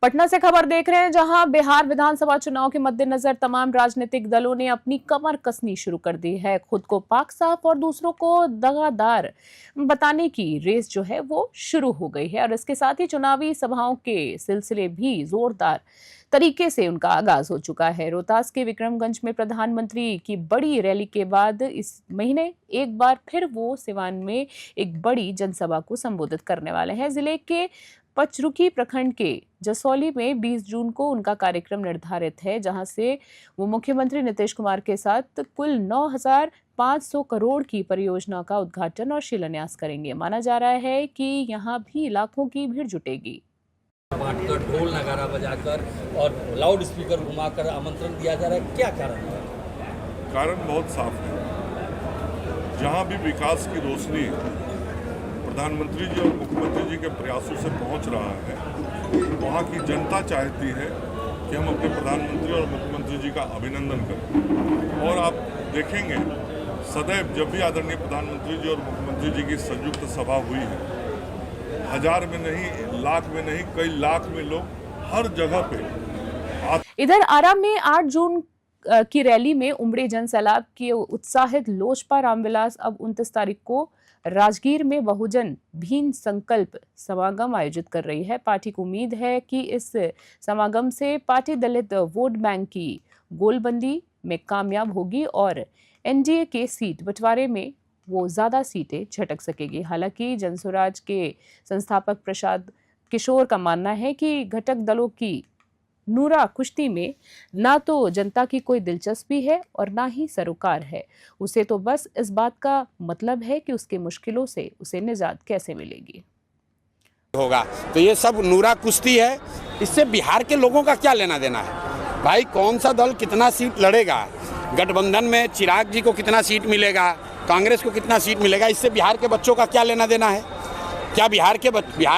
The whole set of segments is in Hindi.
पटना से खबर देख रहे हैं, जहां बिहार विधानसभा चुनाव के मद्देनजर तमाम राजनीतिक दलों ने अपनी कमर कसनी शुरू कर दी है। खुद को पाक साफ और दूसरों को दगादार बताने की रेस जो है वो शुरू हो गई है और इसके साथ ही चुनावी सभाओं के सिलसिले भी जोरदार तरीके से उनका आगाज हो चुका है। रोहतास के विक्रमगंज में प्रधानमंत्री की बड़ी रैली के बाद इस महीने एक बार फिर वो सिवान में एक बड़ी जनसभा को संबोधित करने वाले हैं। जिले के पचरुखी प्रखंड के जसौली में 20 जून को उनका कार्यक्रम निर्धारित है, जहां से वो मुख्यमंत्री नीतीश कुमार के साथ कुल 9,500 करोड़ की परियोजना का उद्घाटन और शिलान्यास करेंगे। माना जा रहा है कि यहां भी लाखों की भीड़ जुटेगी। बांटकर ढोल नगारा बजाकर और लाउड स्पीकर घुमाकर आमंत्रण दिया जा रहा है, क्या कारण है? कारण बहुत साफ है। जहां भी विकास की रोशनी प्रधानमंत्री जी और मुख्यमंत्री जी के प्रयासों से पहुंच रहा है, वहां की जनता चाहती है कि हम अपने प्रधानमंत्री और मुख्यमंत्री जी का अभिनंदन करें। और आप देखेंगे सदैव जब भी आदरणीय प्रधानमंत्री जी और मुख्यमंत्री जी की संयुक्त सभा हुई है, 1000 में नहीं, लाख में नहीं, कई लाख में लोग हर जगह पे। इधर आरा में 8 जून की रैली में उमड़े जन सैलाब के उत्साहित लोजपा रामविलास अब 29 तारीख को राजगीर में बहुजन भीम संकल्प समागम आयोजित कर रही है। पार्टी को उम्मीद है कि इस समागम से पार्टी दलित वोट बैंक की गोलबंदी में कामयाब होगी और एनडीए के सीट बंटवारे में वो ज्यादा सीटें झटक सकेगी। हालांकि जनसुराज के संस्थापक प्रसाद किशोर का मानना है कि घटक दलों की नूरा कुश्ती में ना तो जनता की कोई दिलचस्पी है और ना ही सरोकार है। उसे तो बस इस बात का मतलब है कि उसके मुश्किलों से उसे निजात कैसे मिलेगी होगा। तो ये सब नूरा कुश्ती है, इससे बिहार के लोगों का क्या लेना देना है? भाई कौन सा दल कितना सीट लड़ेगा, गठबंधन में चिराग जी को कितना सीट मिलेगा, कांग्रेस को कितना सीट मिलेगा, इससे बिहार के बच्चों का क्या लेना देना है? क्या बिहार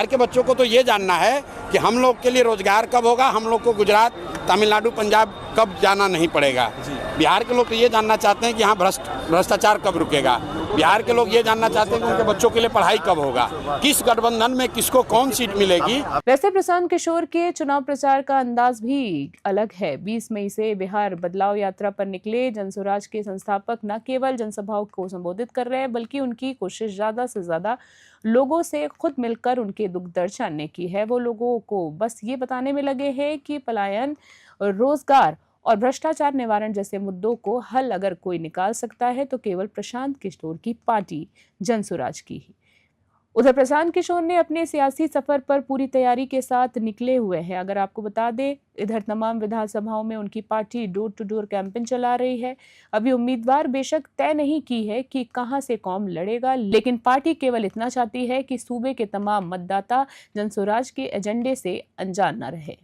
के बच्चों को तो ये जानना है कि हम लोग के लिए रोजगार कब होगा, हम लोग को गुजरात, तमिलनाडु, पंजाब कब जाना नहीं पड़ेगा। बिहार के लोग तो ये जानना चाहते हैं कि यहाँ भ्रष्टाचार कब रुकेगा। बिहार के लोग ये जानना चाहते हैं कि उनके बच्चों के लिए पढ़ाई कब होगा, किस गठबंधन में किसको कौन सीट मिलेगी। वैसे प्रशांत किशोर के चुनाव प्रचार का अंदाज भी अलग है। 20 मई से बिहार बदलाव यात्रा पर निकले जनसुराज के संस्थापक न केवल जनसभाओं को संबोधित कर रहे हैं, बल्कि उनकी कोशिश ज्यादा से ज्यादा लोगों से खुद मिलकर उनके दुख दर्द जानने की है। वो लोगों को बस ये बताने में लगे हैं कि पलायन, रोजगार और भ्रष्टाचार निवारण जैसे मुद्दों को हल अगर कोई निकाल सकता है तो केवल प्रशांत किशोर की पार्टी जनसुराज की ही। उधर प्रशांत किशोर ने अपने सियासी सफर पर पूरी तैयारी के साथ निकले हुए हैं। अगर आपको बता दें, इधर तमाम विधानसभाओं में उनकी party door to door campaign चला रही है। अभी उम्मीदवार बेशक तय नहीं की है कि कहां से कौन लड़ेगा, लेकिन पार्टी केवल इतना चाहती है कि सूबे के तमाम मतदाता जनसुराज के एजेंडे से अनजान न रहे।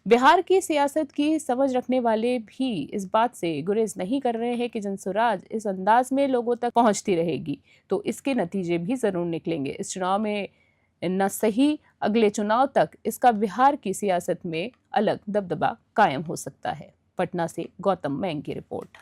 बिहार की सियासत की समझ रखने वाले भी इस बात से गुरेज नहीं कर रहे हैं कि जनसुराज इस अंदाज में लोगों तक पहुंचती रहेगी तो इसके नतीजे भी जरूर निकलेंगे। इस चुनाव में न सही, अगले चुनाव तक इसका बिहार की सियासत में अलग दबदबा कायम हो सकता है। पटना से गौतम मैंग की रिपोर्ट।